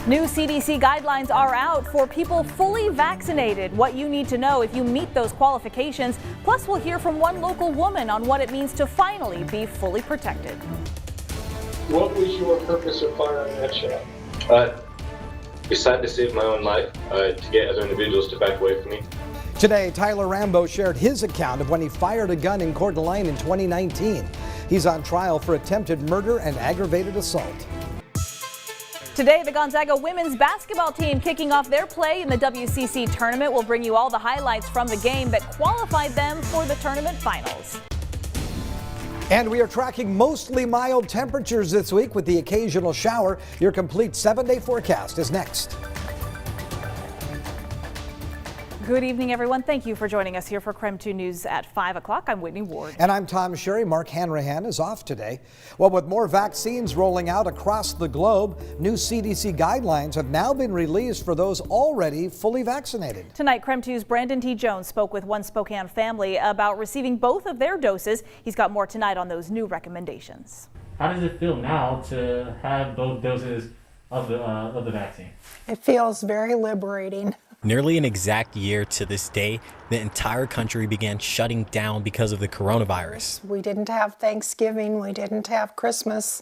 New CDC guidelines are out for people fully vaccinated. What you need to know if you meet those qualifications. Plus, we'll hear from one local woman on what it means to finally be fully protected. What was your purpose of firing that shot? Decided to save my own life, to get other individuals to back away from me. Today, Tyler Rambo shared his account of when he fired a gun in Coeur d'Alene in 2019. He's on trial for attempted murder and aggravated assault. Today, the Gonzaga women's basketball team kicking off their play in the WCC tournament. We'll bring you all the highlights from the game that qualified them for the tournament finals. And we are tracking mostly mild temperatures this week with the occasional shower. Your complete 7-day forecast is next. Good evening, everyone. Thank you for joining us here for KREM 2 News at 5 o'clock. I'm Whitney Ward. And I'm Tom Sherry. Mark Hanrahan is off today. Well, with more vaccines rolling out across the globe, new CDC guidelines have now been released for those already fully vaccinated. Tonight, KREM 2's Brandon T. Jones spoke with one Spokane family about receiving both of their doses. He's got more tonight on those new recommendations. How does it feel now to have both doses of the vaccine? It feels very liberating. Nearly an exact year to this day, the entire country began shutting down because of the coronavirus. We didn't have Thanksgiving, we didn't have Christmas,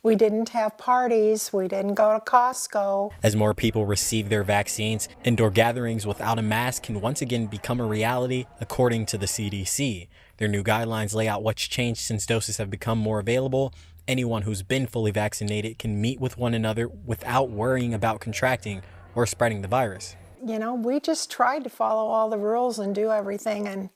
we didn't have parties, we didn't go to Costco. As more people receive their vaccines, indoor gatherings without a mask can once again become a reality, according to the CDC. Their new guidelines lay out what's changed since doses have become more available. Anyone who's been fully vaccinated can meet with one another without worrying about contracting or spreading the virus. You know, we just tried to follow all the rules and do everything, and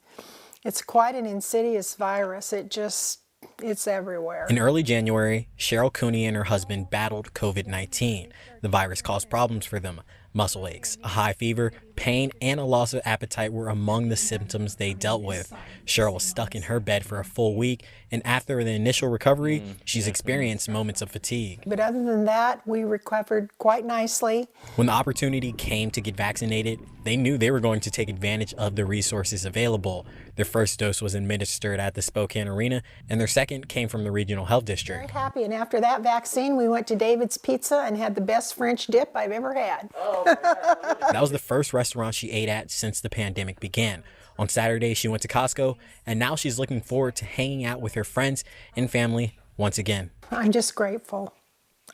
it's quite an insidious virus. It's everywhere. In early January, Cheryl Cooney and her husband battled COVID-19. The virus caused problems for them. Muscle aches, a high fever, pain, and a loss of appetite were among the symptoms they dealt with. Cheryl was stuck in her bed for a full week, and after the initial recovery, she's experienced moments of fatigue. But other than that, we recovered quite nicely. When the opportunity came to get vaccinated, they knew they were going to take advantage of the resources available. Their first dose was administered at the Spokane Arena, and their second came from the Regional Health District. Very happy, and after that vaccine, we went to David's Pizza and had the best French dip I've ever had. That was the first restaurant she ate at since the pandemic began. On Saturday, she went to Costco, and now she's looking forward to hanging out with her friends and family once again. I'm just grateful.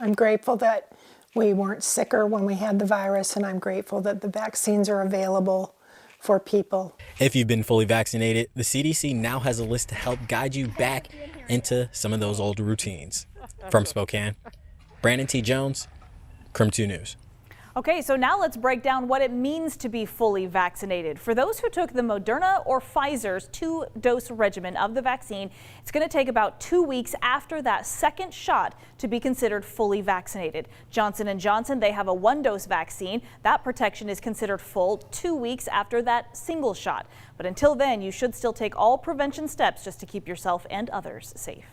I'm grateful that we weren't sicker when we had the virus, and I'm grateful that the vaccines are available for people. If you've been fully vaccinated, the CDC now has a list to help guide you back into some of those old routines. From Spokane, Brandon T. Jones, KREM 2 News. Okay, so now let's break down what it means to be fully vaccinated. For those who took the Moderna or Pfizer's 2-dose regimen of the vaccine, it's going to take about 2 weeks after that second shot to be considered fully vaccinated. Johnson & Johnson, they have a 1-dose vaccine. That protection is considered full 2 weeks after that single shot. But until then, you should still take all prevention steps just to keep yourself and others safe.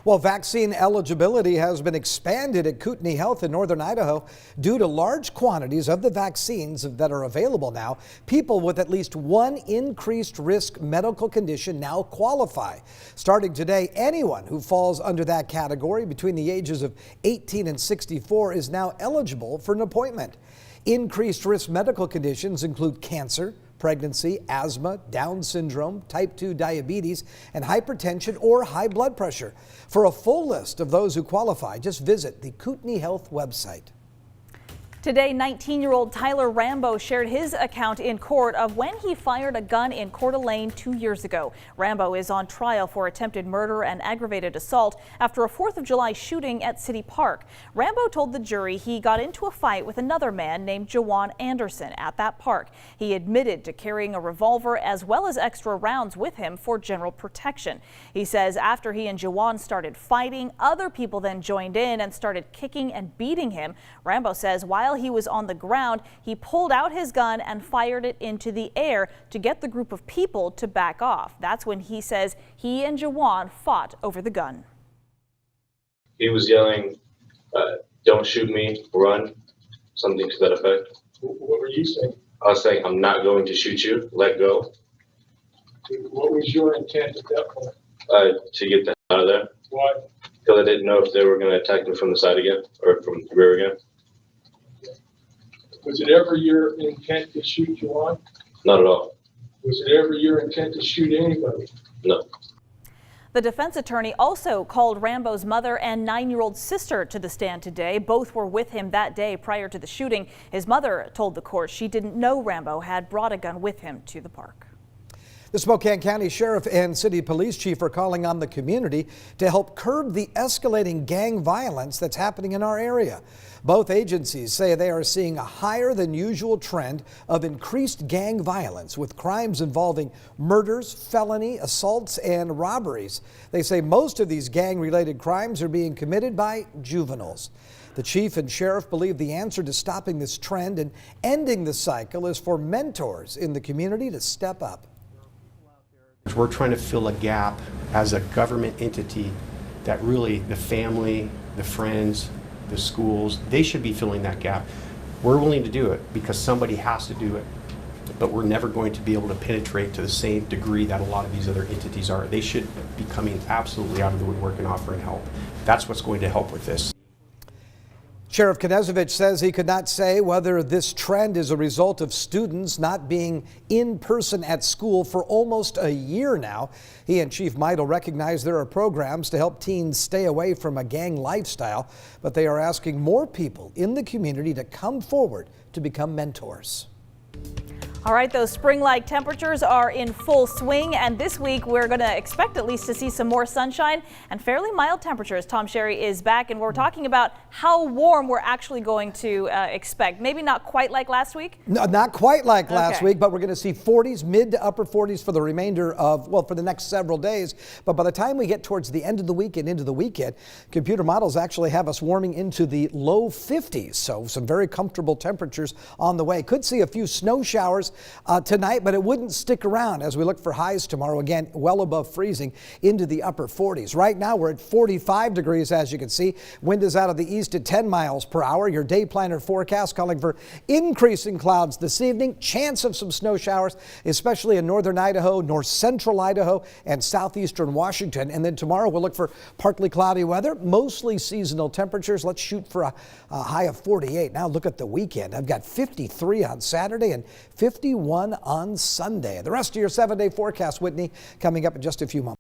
Well, vaccine eligibility has been expanded at Kootenai Health in northern Idaho due to large quantities of the vaccines that are available now. People with at least one increased risk medical condition now qualify. Starting today, anyone who falls under that category between the ages of 18 and 64 is now eligible for an appointment. Increased risk medical conditions include cancer, pregnancy, asthma, Down syndrome, type 2 diabetes, and hypertension or high blood pressure. For a full list of those who qualify, just visit the Kootenai Health website. Today, 19-year-old Tyler Rambo shared his account in court of when he fired a gun in Coeur d'Alene 2 years ago. Rambo is on trial for attempted murder and aggravated assault after a 4th of July shooting at City Park. Rambo told the jury he got into a fight with another man named Jawan Anderson at that park. He admitted to carrying a revolver as well as extra rounds with him for general protection. He says after he and Jawan started fighting, other people then joined in and started kicking and beating him. Rambo says while he was on the ground, he pulled out his gun and fired it into the air to get the group of people to back off. That's when he says he and Jawan fought over the gun. He was yelling, "Don't shoot me, run," something to that effect. What were you saying? I was saying, "I'm not going to shoot you, let go." What was your intent at that point? To get the hell out of there. Why? Because I didn't know if they were going to attack me from the side again or from the rear again. Was it ever your intent to shoot Juwan? Not at all. Was it ever your intent to shoot anybody? No. The defense attorney also called Rambo's mother and 9-year-old sister to the stand today. Both were with him that day prior to the shooting. His mother told the court she didn't know Rambo had brought a gun with him to the park. The Spokane County Sheriff and City Police Chief are calling on the community to help curb the escalating gang violence that's happening in our area. Both agencies say they are seeing a higher than usual trend of increased gang violence with crimes involving murders, felony, assaults, and robberies. They say most of these gang-related crimes are being committed by juveniles. The chief and sheriff believe the answer to stopping this trend and ending the cycle is for mentors in the community to step up. We're trying to fill a gap as a government entity that really the family, the friends, the schools, they should be filling that gap. We're willing to do it because somebody has to do it, but we're never going to be able to penetrate to the same degree that a lot of these other entities are. They should be coming absolutely out of the woodwork and offering help. That's what's going to help with this. Sheriff Knezovich says he could not say whether this trend is a result of students not being in person at school for almost a year now. He and Chief Meidel recognize there are programs to help teens stay away from a gang lifestyle, but they are asking more people in the community to come forward to become mentors. All right, those spring-like temperatures are in full swing, and this week we're going to expect at least to see some more sunshine and fairly mild temperatures. Tom Sherry is back, and we're talking about how warm we're actually going to expect. Maybe not quite like last week? No, not quite like last week, but we're going to see 40s, mid to upper 40s for the remainder of, well, for the next several days. But by the time we get towards the end of the week and into the weekend, computer models actually have us warming into the low 50s. So some very comfortable temperatures on the way. Could see a few snow showers tonight, but it wouldn't stick around as we look for highs tomorrow, again well above freezing into the upper 40s. Right now we're at 45 degrees, as you can see. Wind is out of the east at 10 miles per hour. Your day planner forecast calling for increasing clouds this evening, chance of some snow showers, especially in northern Idaho, north central Idaho, and southeastern Washington. And then tomorrow we'll look for partly cloudy weather, mostly seasonal temperatures. Let's shoot for a high of 48. Now look at the weekend. I've got 53 on Saturday and 51 on Sunday. The rest of your 7-day forecast, Whitney, coming up in just a few moments.